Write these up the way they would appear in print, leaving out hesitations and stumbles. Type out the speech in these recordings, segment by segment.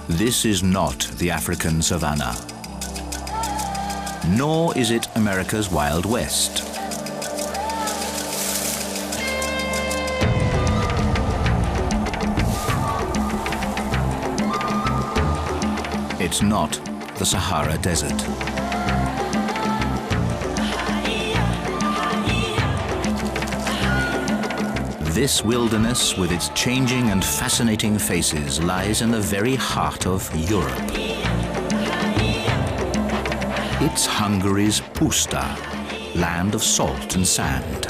This is not the African savanna, nor is it America's Wild West. It's not the Sahara Desert. This wilderness, with its changing and fascinating faces, lies in the very heart of Europe. It's Hungary's Puszta, land of salt and sand.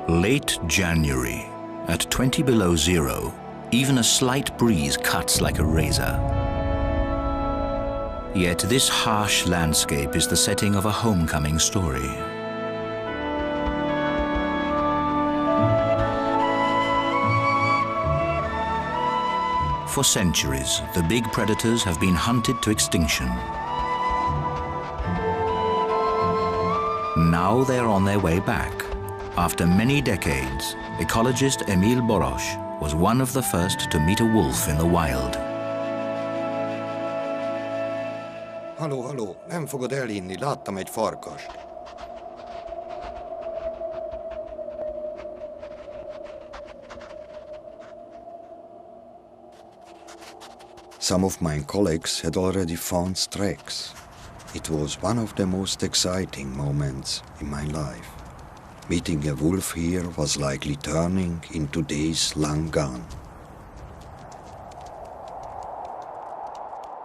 Late January, at 20 below zero, even a slight breeze cuts like a razor. Yet this harsh landscape is the setting of a homecoming story. For centuries, the big predators have been hunted to extinction. Now they're on their way back. After many decades, ecologist Emil Borosh was one of the first to meet a wolf in the wild. Halló, nem fogod elinni, láttam egy farkast. Some of my colleagues had already found tracks. It was one of the most exciting moments in my life. Meeting a wolf here was like returning into days long gone.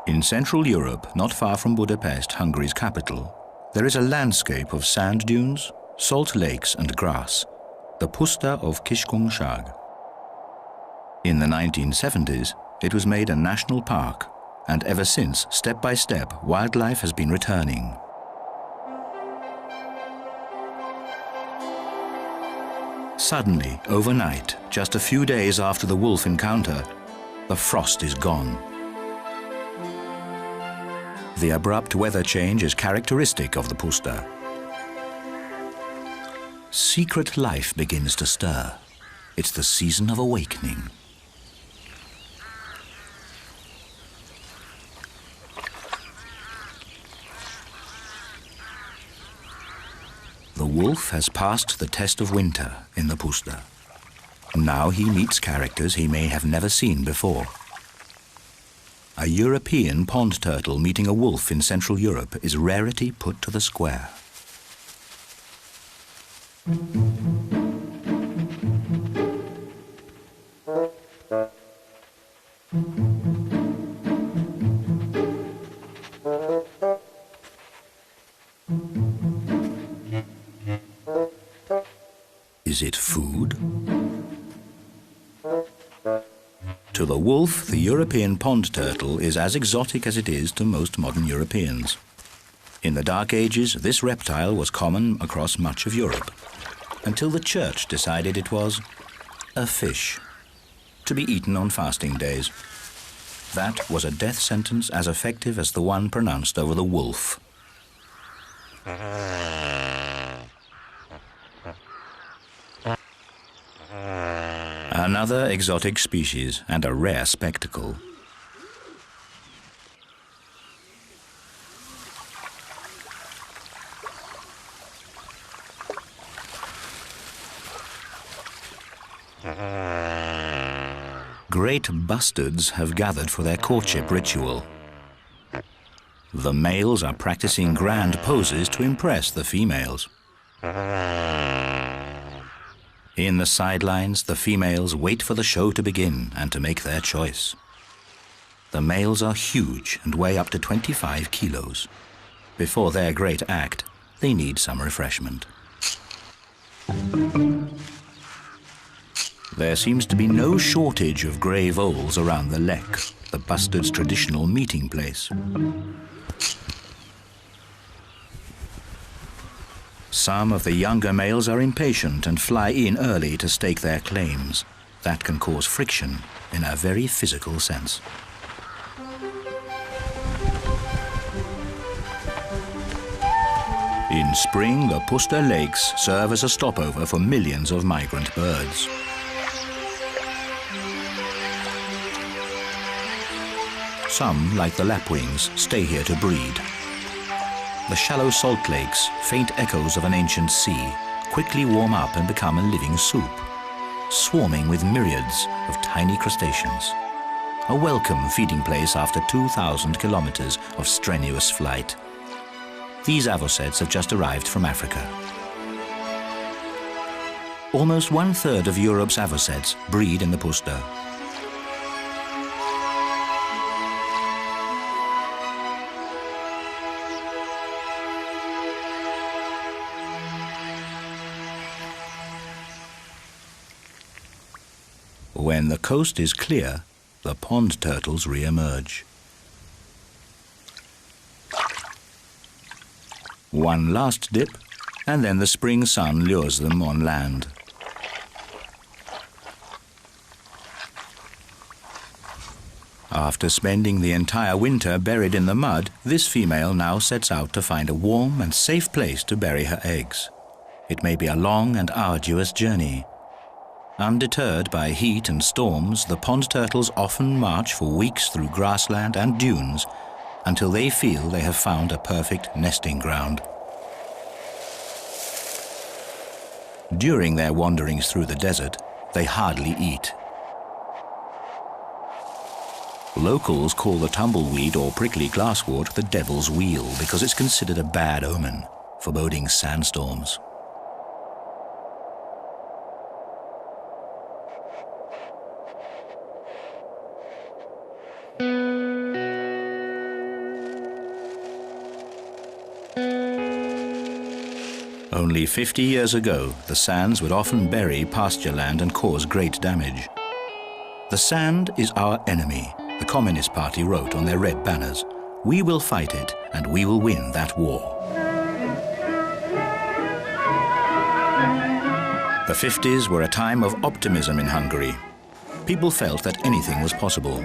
In Central Europe, not far from Budapest, Hungary's capital, there is a landscape of sand dunes, salt lakes and grass, the Puszta of Kiskungság. In the 1970s, it was made a national park, and ever since, step by step, wildlife has been returning. Suddenly, overnight, just a few days after the wolf encounter, the frost is gone. The abrupt weather change is characteristic of the Puszta. Secret life begins to stir. It's the season of awakening. The wolf has passed the test of winter in the Puszta. Now he meets characters he may have never seen before. A European pond turtle meeting a wolf in Central Europe is rarity put to the square. Is it food? To the wolf, the European pond turtle is as exotic as it is to most modern Europeans. In the Dark Ages, this reptile was common across much of Europe, until the church decided it was a fish, to be eaten on fasting days. That was a death sentence as effective as the one pronounced over the wolf. Another exotic species and a rare spectacle. Great bustards have gathered for their courtship ritual. The males are practicing grand poses to impress the females. In the sidelines, the females wait for the show to begin and to make their choice. The males are huge and weigh up to 25 kilos. Before their great act, they need some refreshment. There seems to be no shortage of grey voles around the lek, the bustard's traditional meeting place. Some of the younger males are impatient and fly in early to stake their claims. That can cause friction in a very physical sense. In spring, the Puszta lakes serve as a stopover for millions of migrant birds. Some, like the lapwings, stay here to breed. The shallow salt lakes, faint echoes of an ancient sea, quickly warm up and become a living soup, swarming with myriads of tiny crustaceans. A welcome feeding place after 2,000 kilometers of strenuous flight. These avocets have just arrived from Africa. Almost 1/3 of Europe's avocets breed in the Puszta. When the coast is clear, the pond turtles re-emerge. One last dip, and then the spring sun lures them on land. After spending the entire winter buried in the mud, this female now sets out to find a warm and safe place to bury her eggs. It may be a long and arduous journey. Undeterred by heat and storms, the pond turtles often march for weeks through grassland and dunes until they feel they have found a perfect nesting ground. During their wanderings through the desert, they hardly eat. Locals call the tumbleweed or prickly glasswort the devil's wheel because it's considered a bad omen, foreboding sandstorms. Only 50 years ago, the sands would often bury pasture land and cause great damage. "The sand is our enemy," the Communist Party wrote on their red banners. "We will fight it, and we will win that war." The 50s were a time of optimism in Hungary. People felt that anything was possible.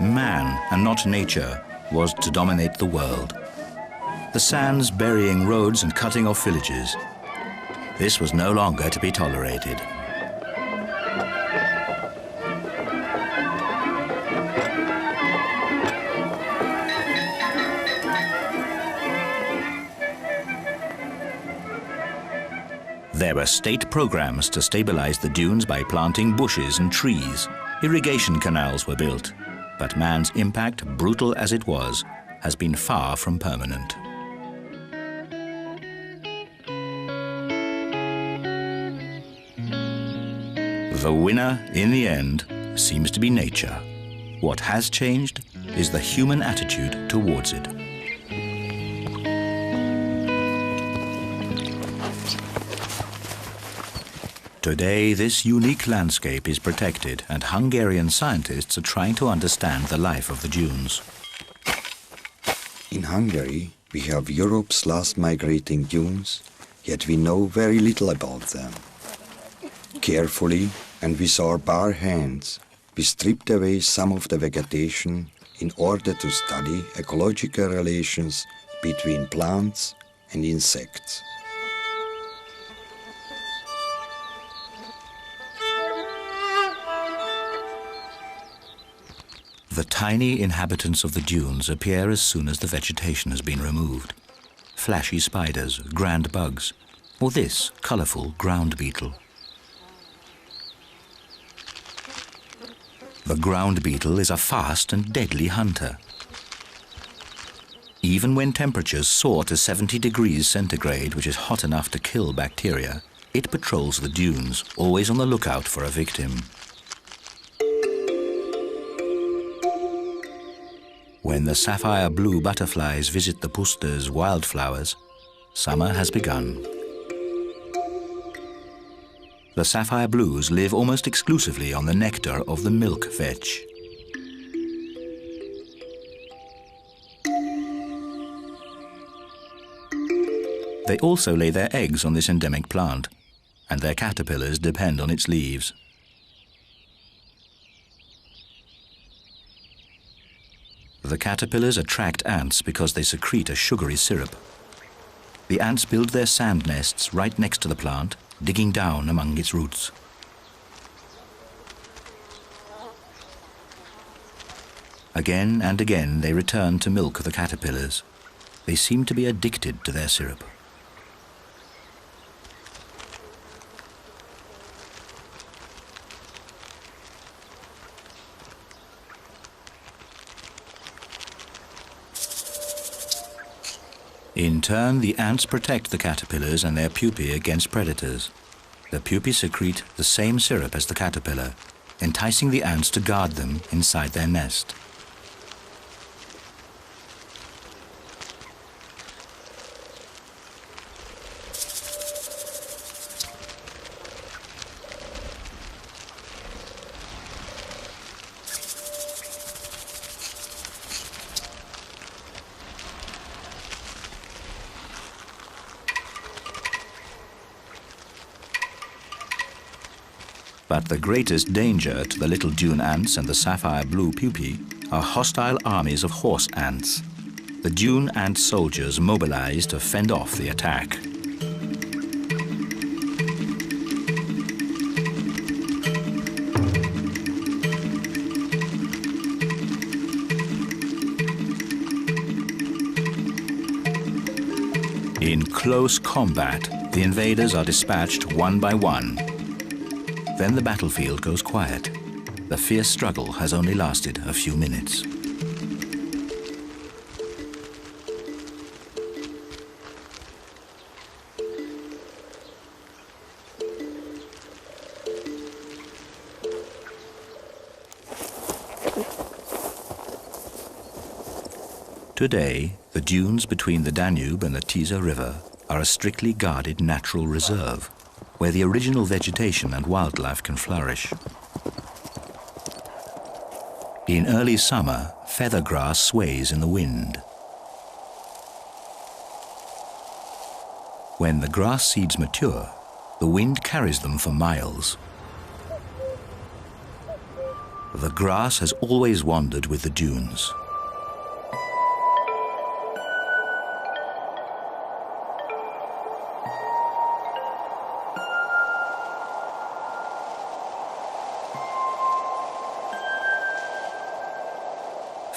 Man, and not nature, was to dominate the world. The sands burying roads and cutting off villages. This was no longer to be tolerated. There were state programs to stabilize the dunes by planting bushes and trees. Irrigation canals were built, but man's impact, brutal as it was, has been far from permanent. The winner, in the end, seems to be nature. What has changed is the human attitude towards it. Today, this unique landscape is protected, and Hungarian scientists are trying to understand the life of the dunes. In Hungary, we have Europe's last migrating dunes, yet we know very little about them. Carefully, and with our bare hands, we stripped away some of the vegetation in order to study ecological relations between plants and insects. The tiny inhabitants of the dunes appear as soon as the vegetation has been removed. Flashy spiders, grand bugs, or this colorful ground beetle. The ground beetle is a fast and deadly hunter. Even when temperatures soar to 70 degrees centigrade, which is hot enough to kill bacteria, it patrols the dunes, always on the lookout for a victim. When the sapphire blue butterflies visit the Puszta's wildflowers, summer has begun. The sapphire blues live almost exclusively on the nectar of the milk vetch. They also lay their eggs on this endemic plant, and their caterpillars depend on its leaves. The caterpillars attract ants because they secrete a sugary syrup. The ants build their sand nests right next to the plant, digging down among its roots. Again and again they return to milk the caterpillars. They seem to be addicted to their syrup. In turn, the ants protect the caterpillars and their pupae against predators. The pupae secrete the same syrup as the caterpillar, enticing the ants to guard them inside their nest. But the greatest danger to the little dune ants and the sapphire blue pupae are hostile armies of horse ants. The dune ant soldiers mobilize to fend off the attack. In close combat, the invaders are dispatched one by one. Then the battlefield goes quiet. The fierce struggle has only lasted a few minutes. Today, the dunes between the Danube and the Tisa River are a strictly guarded natural reserve, where the original vegetation and wildlife can flourish. In early summer, feather grass sways in the wind. When the grass seeds mature, the wind carries them for miles. The grass has always wandered with the dunes.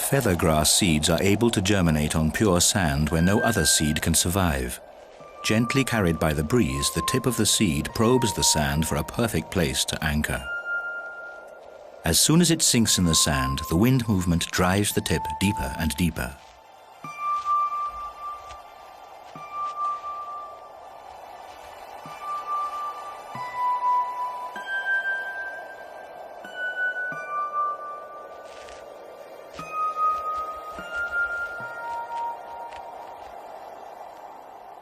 Feathergrass seeds are able to germinate on pure sand where no other seed can survive. Gently carried by the breeze, the tip of the seed probes the sand for a perfect place to anchor. As soon as it sinks in the sand, the wind movement drives the tip deeper and deeper.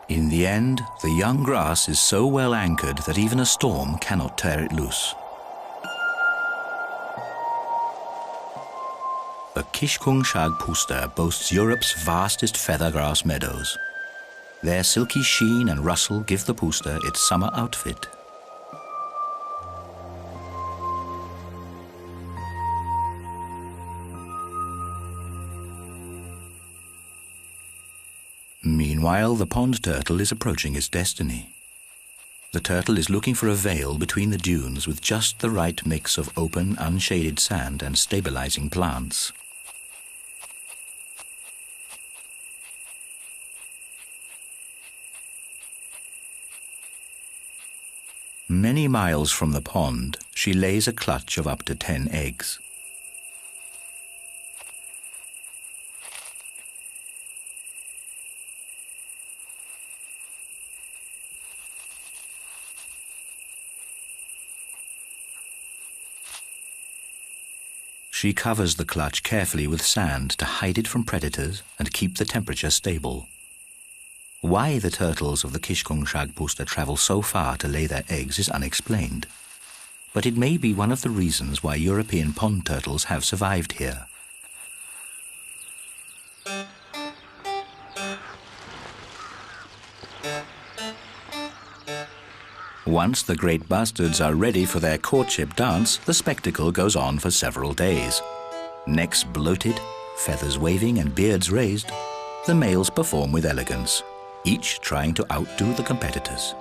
In the end, the young grass is so well anchored that even a storm cannot tear it loose. The Kishkungshag Puszta boasts Europe's vastest feathergrass meadows. Their silky sheen and rustle give the puszta its summer outfit. Meanwhile, the pond turtle is approaching its destiny. The turtle is looking for a veil between the dunes with just the right mix of open, unshaded sand and stabilizing plants. Many miles from the pond, she lays a clutch of up to 10 eggs. She covers the clutch carefully with sand to hide it from predators and keep the temperature stable. Why the turtles of the Kishkungshag Puszta travel so far to lay their eggs is unexplained. But it may be one of the reasons why European pond turtles have survived here. Once the great bastards are ready for their courtship dance, the spectacle goes on for several days. Necks bloated, feathers waving and beards raised, the males perform with elegance. each trying to outdo the competitors.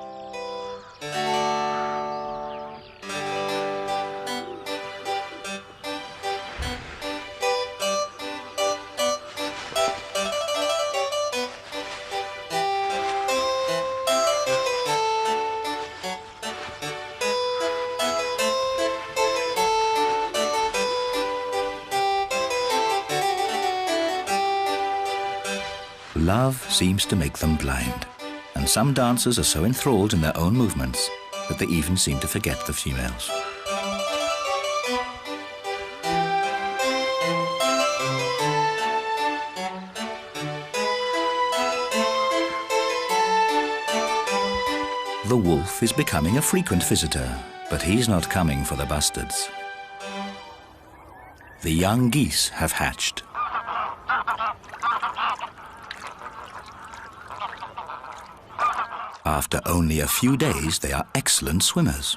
Love seems to make them blind, and some dancers are so enthralled in their own movements that they even seem to forget the females. The wolf is becoming a frequent visitor, but he's not coming for the bustards. The young geese have hatched. After only a few days, they are excellent swimmers.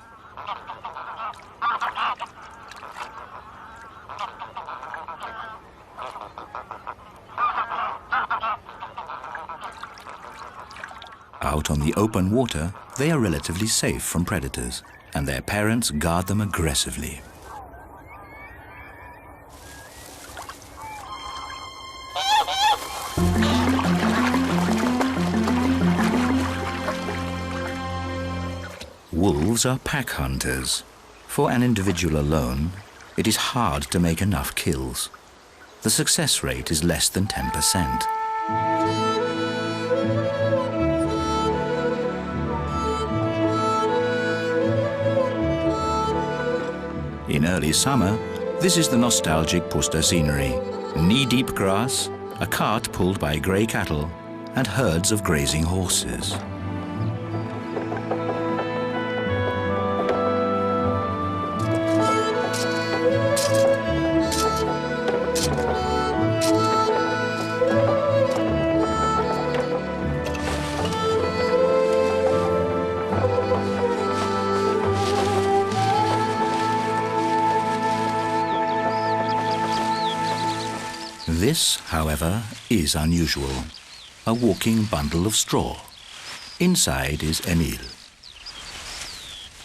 Out on the open water, they are relatively safe from predators, and their parents guard them aggressively. Wolves are pack hunters. For an individual alone, it is hard to make enough kills. The success rate is less than 10%. In early summer, this is the nostalgic Puszta scenery. Knee-deep grass, a cart pulled by grey cattle, and herds of grazing horses. This, however, is unusual. A walking bundle of straw. Inside is Emil.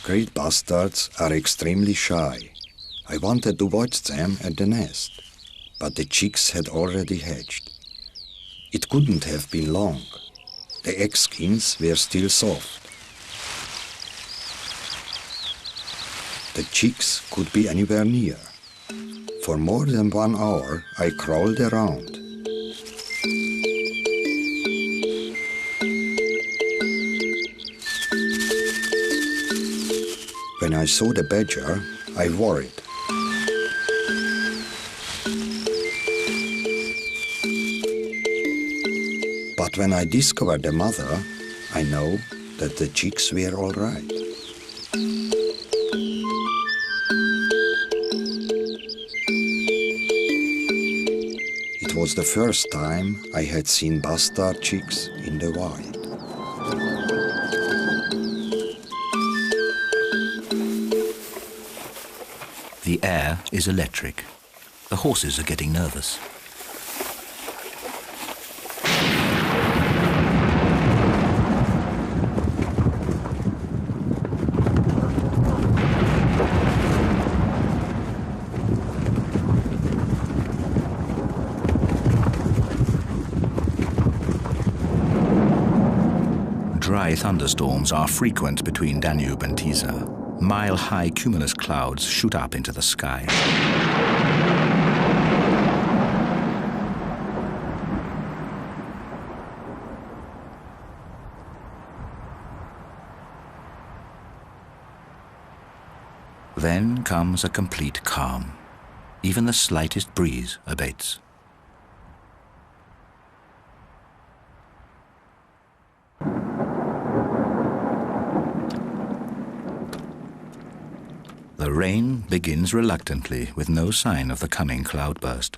Great bustards are extremely shy. I wanted to watch them at the nest, but the chicks had already hatched. It couldn't have been long. The egg skins were still soft. The chicks could be anywhere near. For more than 1 hour, I crawled around. When I saw the badger, I worried. But when I discovered the mother, I know that the chicks were all right. It was the first time I had seen bustard chicks in the wild. The air is electric. The horses are getting nervous. Dry thunderstorms are frequent between Danube and Tisa. Mile-high cumulus clouds shoot up into the sky. Then comes a complete calm. Even the slightest breeze abates. The rain begins reluctantly, with no sign of the coming cloudburst.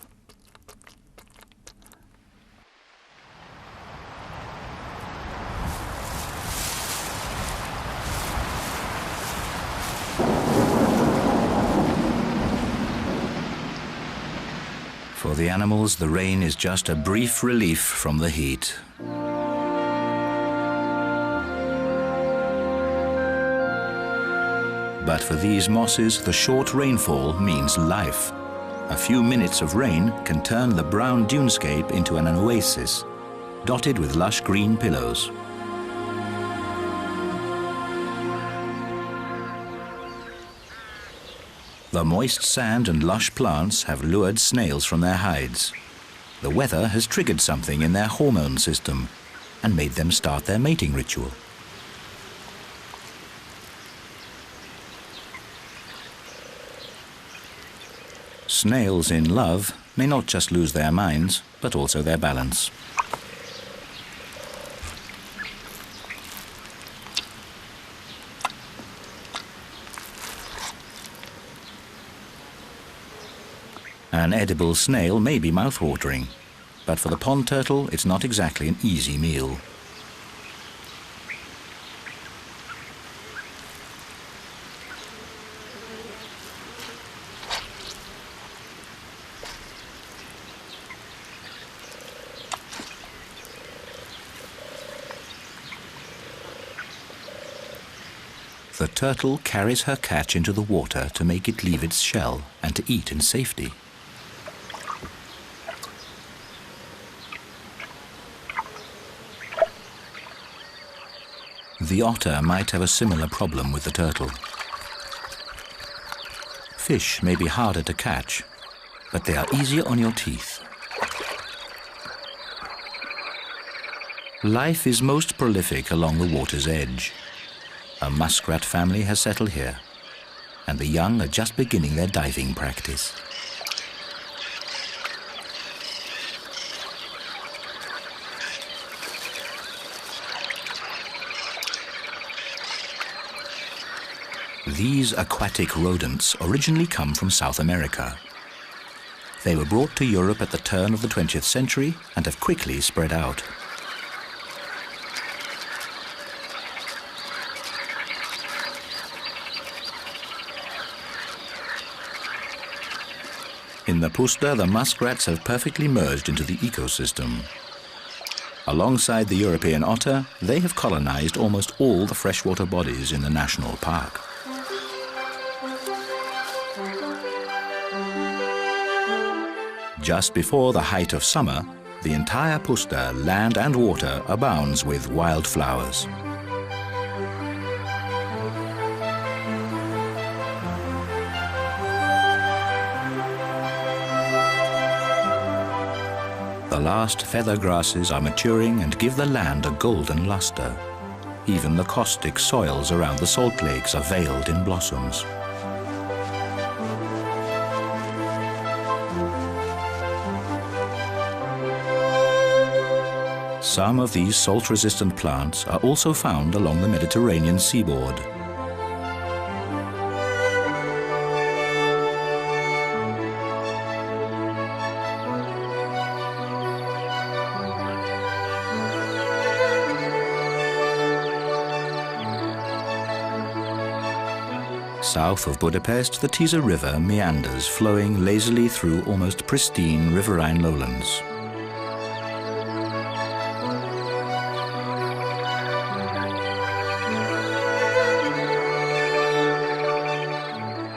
For the animals, the rain is just a brief relief from the heat. But for these mosses, the short rainfall means life. A few minutes of rain can turn the brown dunescape into an oasis, dotted with lush green pillows. The moist sand and lush plants have lured snails from their hides. The weather has triggered something in their hormone system and made them start their mating ritual. Snails in love may not just lose their minds, but also their balance. An edible snail may be mouth-watering, but for the pond turtle, it's not exactly an easy meal. The turtle carries her catch into the water to make it leave its shell and to eat in safety. The otter might have a similar problem with the turtle. Fish may be harder to catch, but they are easier on your teeth. Life is most prolific along the water's edge. A muskrat family has settled here, and the young are just beginning their diving practice. These aquatic rodents originally come from South America. They were brought to Europe at the turn of the 20th century and have quickly spread out. In the Puszta, the muskrats have perfectly merged into the ecosystem. Alongside the European otter, they have colonized almost all the freshwater bodies in the national park. Just before the height of summer, the entire Puszta, land and water, abounds with wildflowers. The last feather grasses are maturing and give the land a golden luster. Even the caustic soils around the salt lakes are veiled in blossoms. Some of these salt-resistant plants are also found along the Mediterranean seaboard. South of Budapest, the Tisza River meanders, flowing lazily through almost pristine riverine lowlands.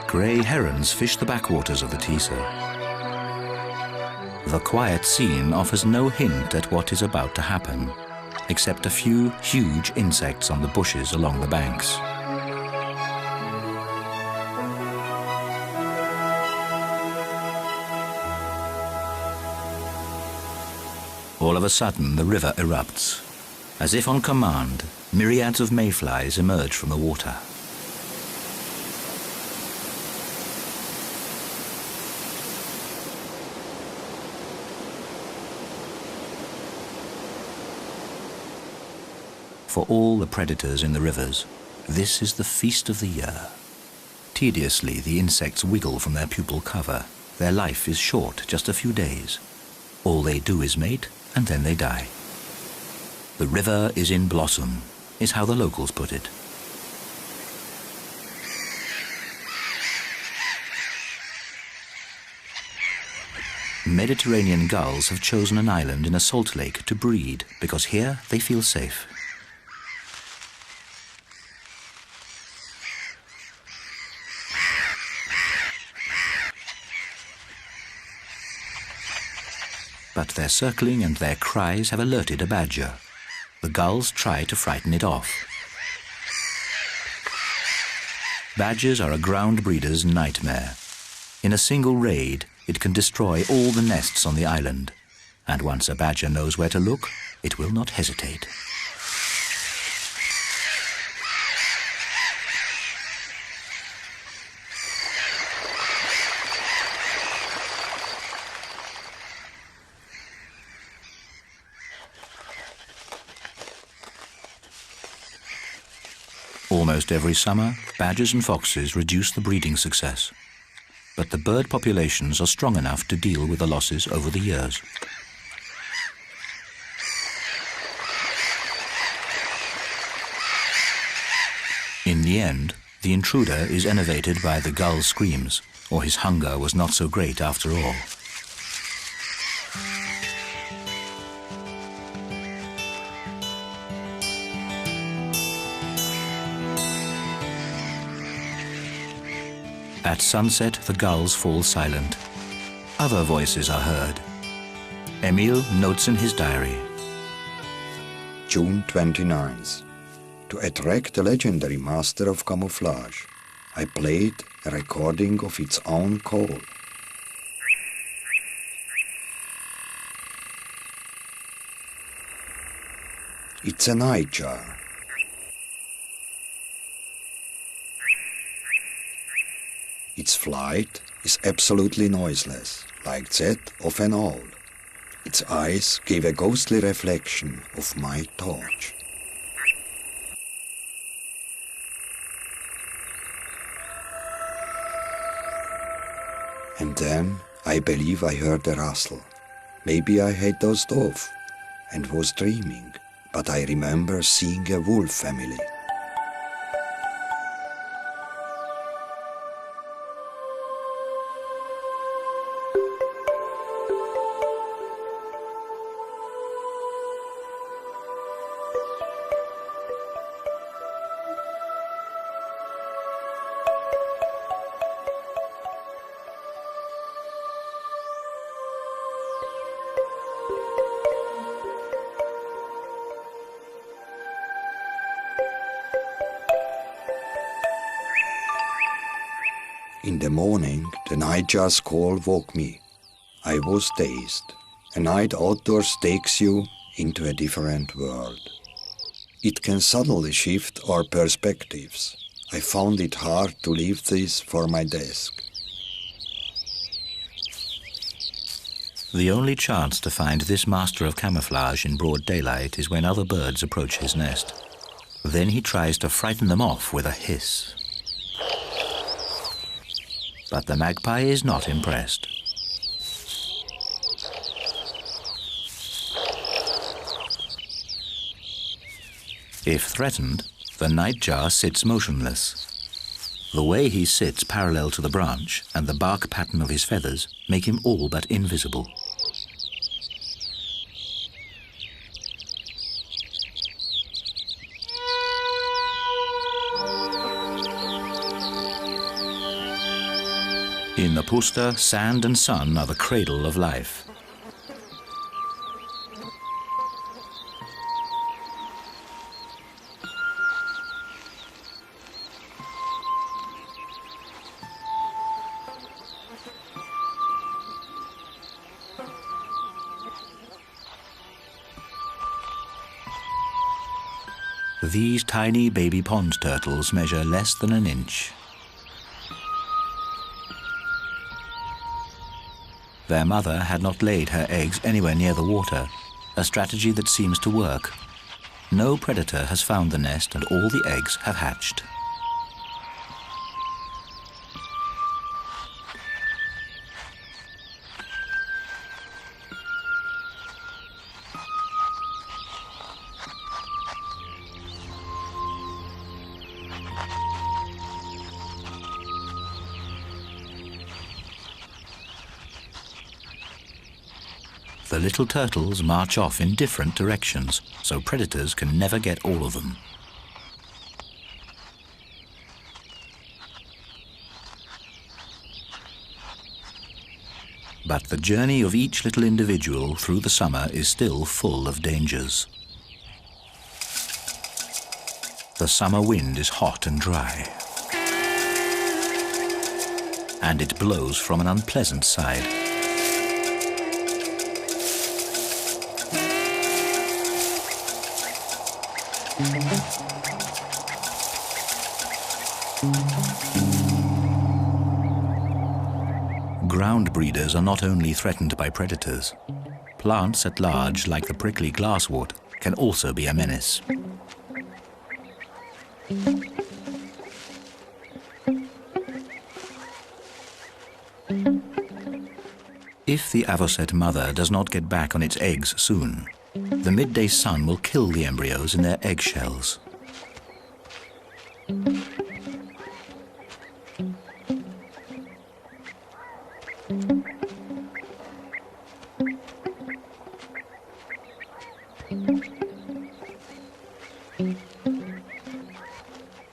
Grey herons fish the backwaters of the Tisza. The quiet scene offers no hint at what is about to happen, except a few huge insects on the bushes along the banks. All of a sudden, the river erupts. As if on command, myriads of mayflies emerge from the water. For all the predators in the rivers, this is the feast of the year. Tediously, the insects wiggle from their pupal cover. Their life is short, just a few days. All they do is mate, and then they die. The river is in blossom, is how the locals put it. Mediterranean gulls have chosen an island in a salt lake to breed because here they feel safe. that their circling and their cries have alerted a badger. The gulls try to frighten it off. Badgers are a ground breeder's nightmare. In a single raid, it can destroy all the nests on the island. And once a badger knows where to look, it will not hesitate. Almost every summer, badgers and foxes reduce the breeding success. But the bird populations are strong enough to deal with the losses over the years. In the end, the intruder is enervated by the gull's screams, or his hunger was not so great after all. At sunset, the gulls fall silent. Other voices are heard. Emil notes in his diary. June 29th. To attract the legendary master of camouflage, I played a recording of its own call. It's a nightjar. Its flight is absolutely noiseless, like that of an owl. Its eyes gave a ghostly reflection of my torch. And then I believe I heard a rustle. Maybe I had dozed off and was dreaming, but I remember seeing a wolf family. In the morning, the nightjar's call woke me. I was dazed. A night outdoors takes you into a different world. It can suddenly shift our perspectives. I found it hard to leave this for my desk. The only chance to find this master of camouflage in broad daylight is when other birds approach his nest. Then he tries to frighten them off with a hiss. But the magpie is not impressed. If threatened, the nightjar sits motionless. The way he sits parallel to the branch and the bark pattern of his feathers make him all but invisible. In the Puszta, sand and sun are the cradle of life. These tiny baby pond turtles measure less than an inch. Their mother had not laid her eggs anywhere near the water, a strategy that seems to work. No predator has found the nest and all the eggs have hatched. The little turtles march off in different directions, so predators can never get all of them. But the journey of each little individual through the summer is still full of dangers. The summer wind is hot and dry, and it blows from an unpleasant side. Ground breeders are not only threatened by predators. Plants at large, like the prickly glasswort, can also be a menace. If the avocet mother does not get back on its eggs soon, the midday sun will kill the embryos in their eggshells.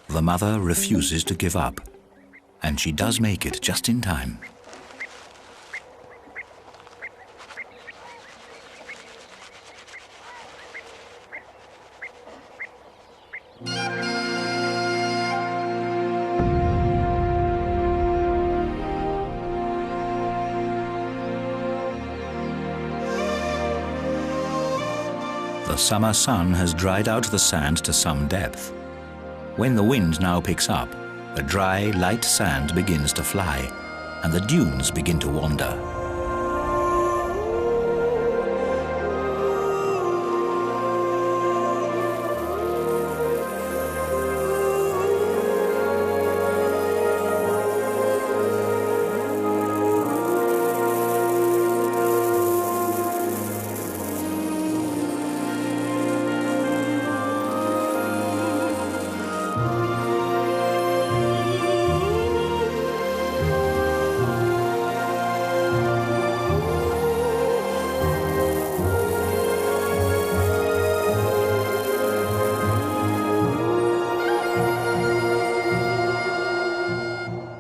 The mother refuses to give up, and she does make it just in time. The summer sun has dried out the sand to some depth. When the wind now picks up, the dry, light sand begins to fly, and the dunes begin to wander.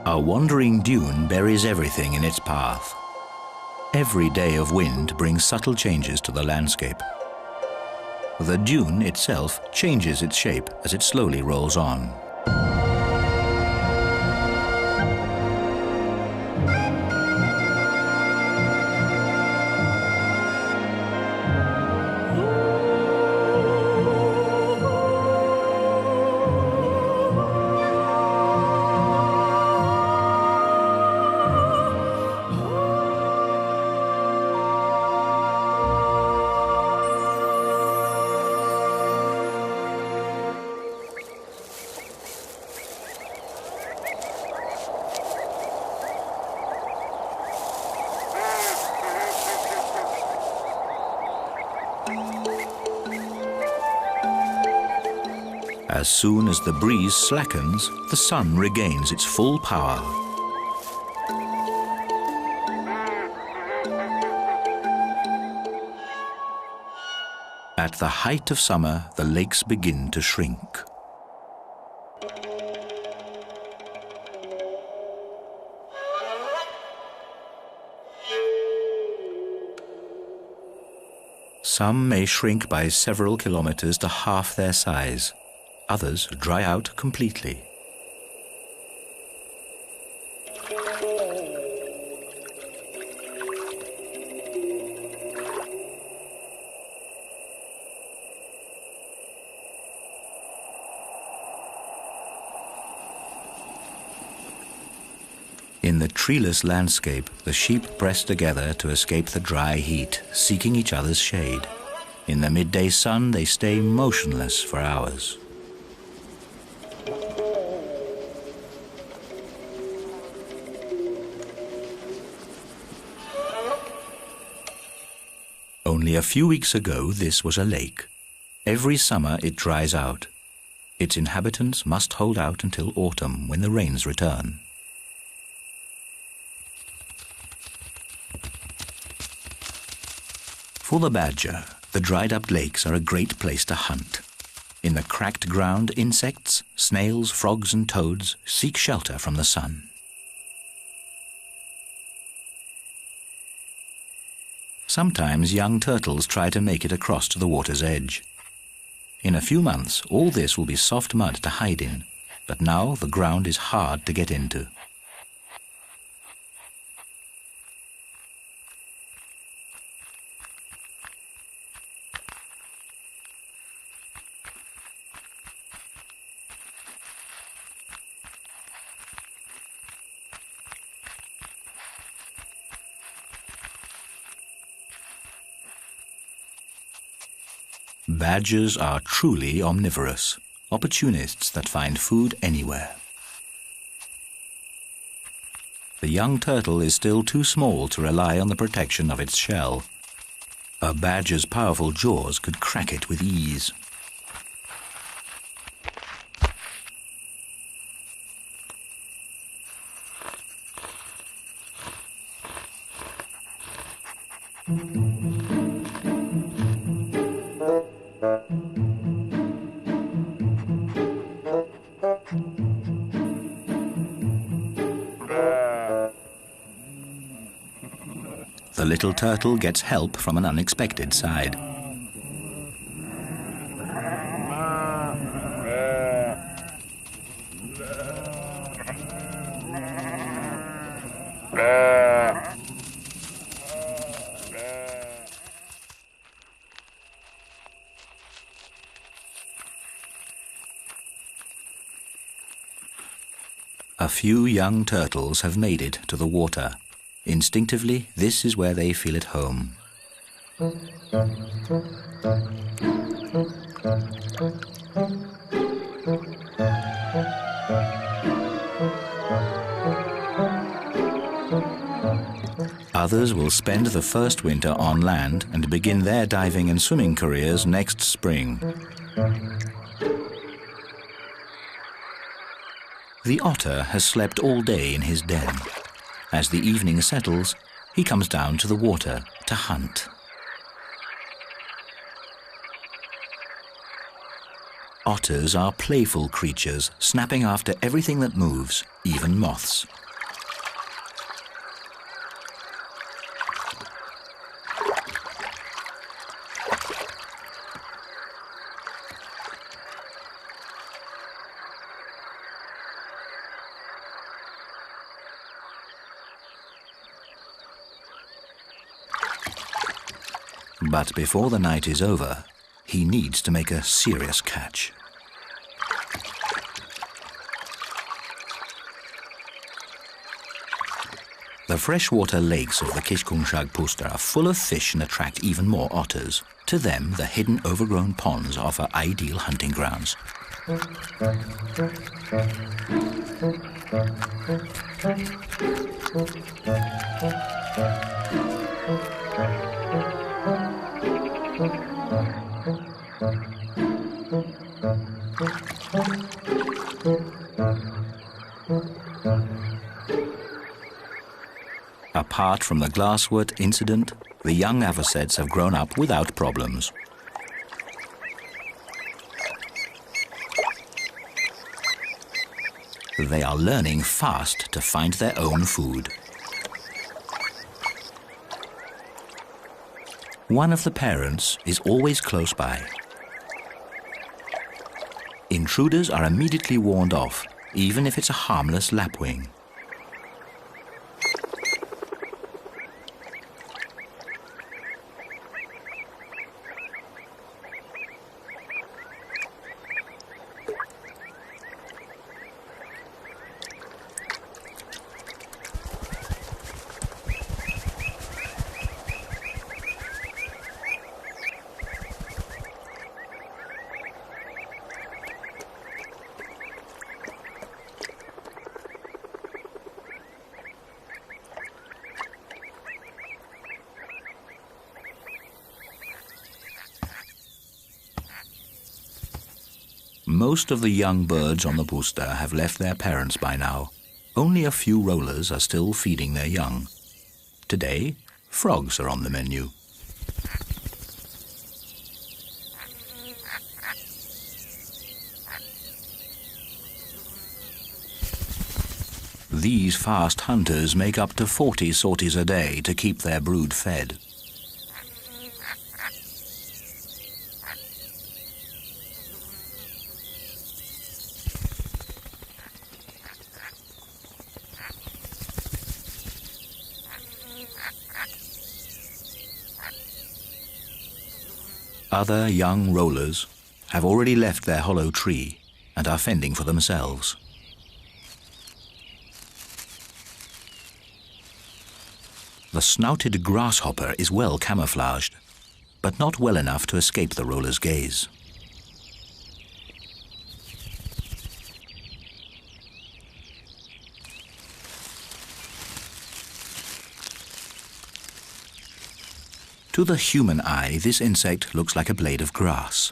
A wandering dune buries everything in its path. Every day of wind brings subtle changes to the landscape. The dune itself changes its shape as it slowly rolls on. As soon as the breeze slackens, the sun regains its full power. At the height of summer, the lakes begin to shrink. Some may shrink by several kilometers to half their size. Others dry out completely. In the treeless landscape, the sheep press together to escape the dry heat, seeking each other's shade. In the midday sun, they stay motionless for hours. Only a few weeks ago, this was a lake. Every summer, it dries out. Its inhabitants must hold out until autumn, when the rains return. For the badger, the dried-up lakes are a great place to hunt. In the cracked ground, insects, snails, frogs and toads seek shelter from the sun. Sometimes young turtles try to make it across to the water's edge. In a few months, all this will be soft mud to hide in, but now the ground is hard to get into. Badgers are truly omnivorous, opportunists that find food anywhere. The young turtle is still too small to rely on the protection of its shell. A badger's powerful jaws could crack it with ease. The little turtle gets help from an unexpected side. A few young turtles have made it to the water. Instinctively, this is where they feel at home. Others will spend the first winter on land and begin their diving and swimming careers next spring. The otter has slept all day in his den. As the evening settles, he comes down to the water to hunt. Otters are playful creatures, snapping after everything that moves, even moths. But before the night is over, he needs to make a serious catch. The freshwater lakes of the Kishkunshag Puszta are full of fish and attract even more otters. To them, the hidden overgrown ponds offer ideal hunting grounds. Apart from the glasswort incident, the young avocets have grown up without problems. They are learning fast to find their own food. One of the parents is always close by. Intruders are immediately warned off, even if it's a harmless lapwing. Most of the young birds on the Puszta have left their parents by now. Only a few rollers are still feeding their young. Today, frogs are on the menu. These fast hunters make up to 40 sorties a day to keep their brood fed. Other young rollers have already left their hollow tree and are fending for themselves. The snouted grasshopper is well camouflaged, but not well enough to escape the roller's gaze. To the human eye, this insect looks like a blade of grass.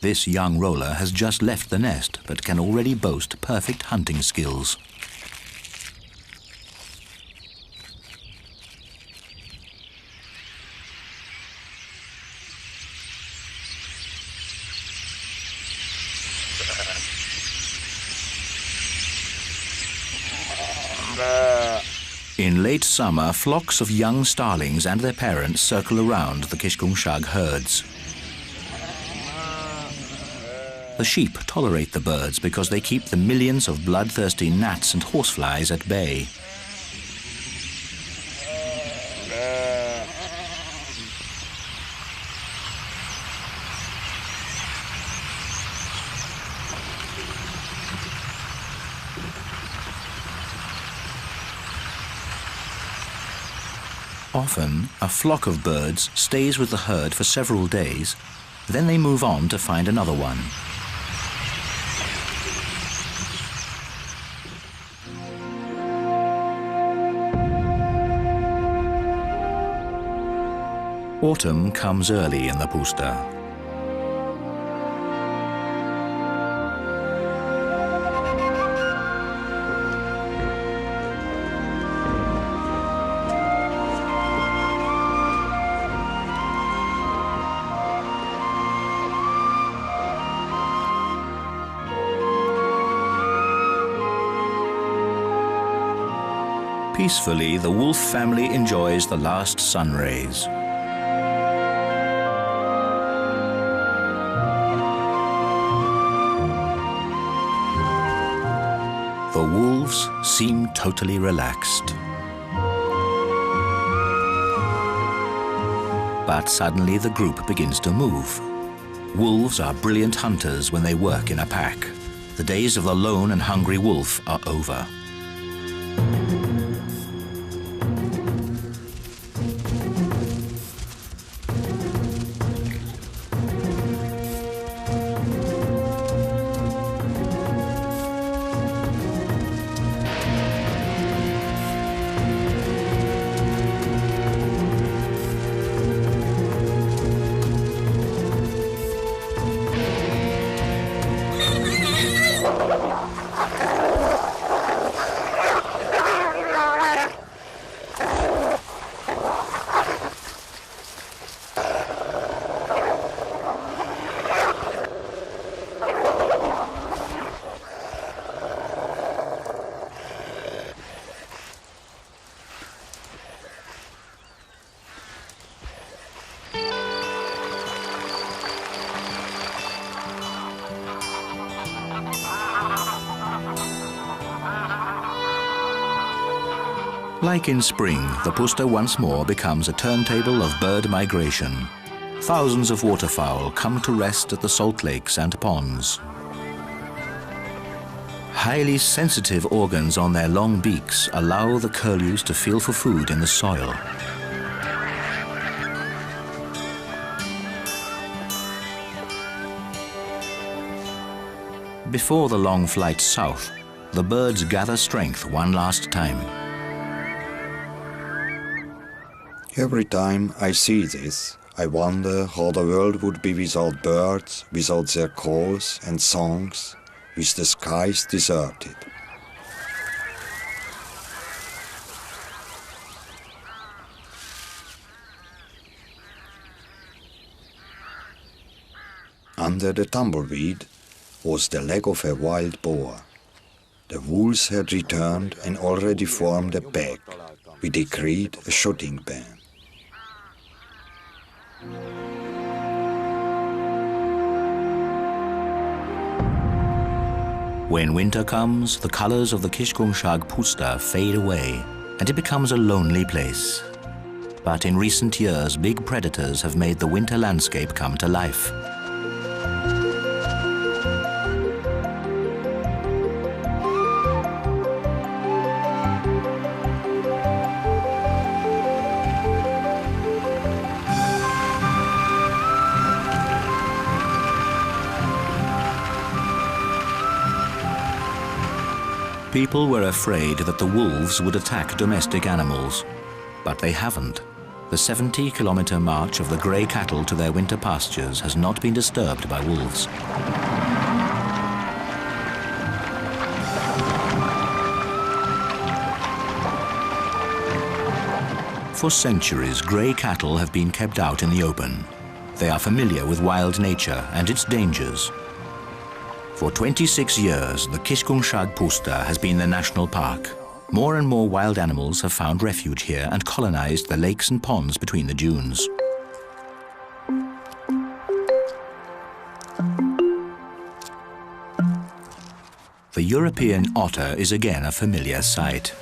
This young roller has just left the nest, but can already boast perfect hunting skills. In late summer, flocks of young starlings and their parents circle around the Kishkungshag herds. The sheep tolerate the birds because they keep the millions of bloodthirsty gnats and horseflies at bay. Often, a flock of birds stays with the herd for several days, then they move on to find another one. Autumn comes early in the Puszta. Peacefully, the wolf family enjoys the last sun rays. The wolves seem totally relaxed. But suddenly the group begins to move. Wolves are brilliant hunters when they work in a pack. The days of the lone and hungry wolf are over. Like in spring, the Puszta once more becomes a turntable of bird migration. Thousands of waterfowl come to rest at the salt lakes and ponds. Highly sensitive organs on their long beaks allow the curlews to feel for food in the soil. Before the long flight south, the birds gather strength one last time. Every time I see this, I wonder how the world would be without birds, without their calls and songs, with the skies deserted. Under the tumbleweed was the leg of a wild boar. The wolves had returned and already formed a pack. We decreed a shooting ban. When winter comes, the colors of the Kishkungshag Puszta fade away, and it becomes a lonely place. But in recent years, big predators have made the winter landscape come to life. People were afraid that the wolves would attack domestic animals, but they haven't. The 70-kilometer march of the grey cattle to their winter pastures has not been disturbed by wolves. For centuries, grey cattle have been kept out in the open. They are familiar with wild nature and its dangers. For 26 years, the Kishkungshag Puszta has been the national park. More and more wild animals have found refuge here and colonized the lakes and ponds between the dunes. The European otter is again a familiar sight.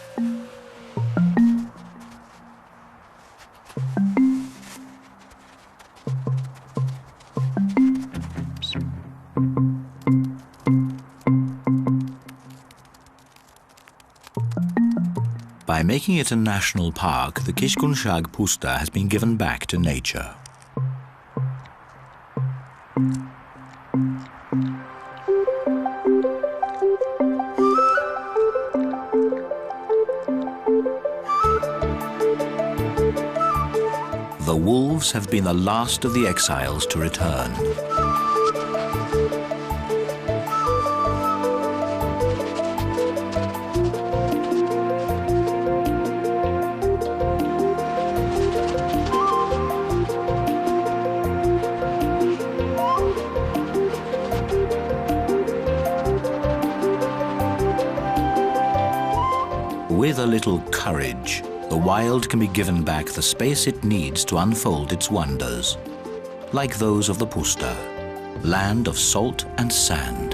By making it a national park, the Kishkungshag Puszta has been given back to nature. The wolves have been the last of the exiles to return. With a little courage, the wild can be given back the space it needs to unfold its wonders, like those of the Puszta, land of salt and sand.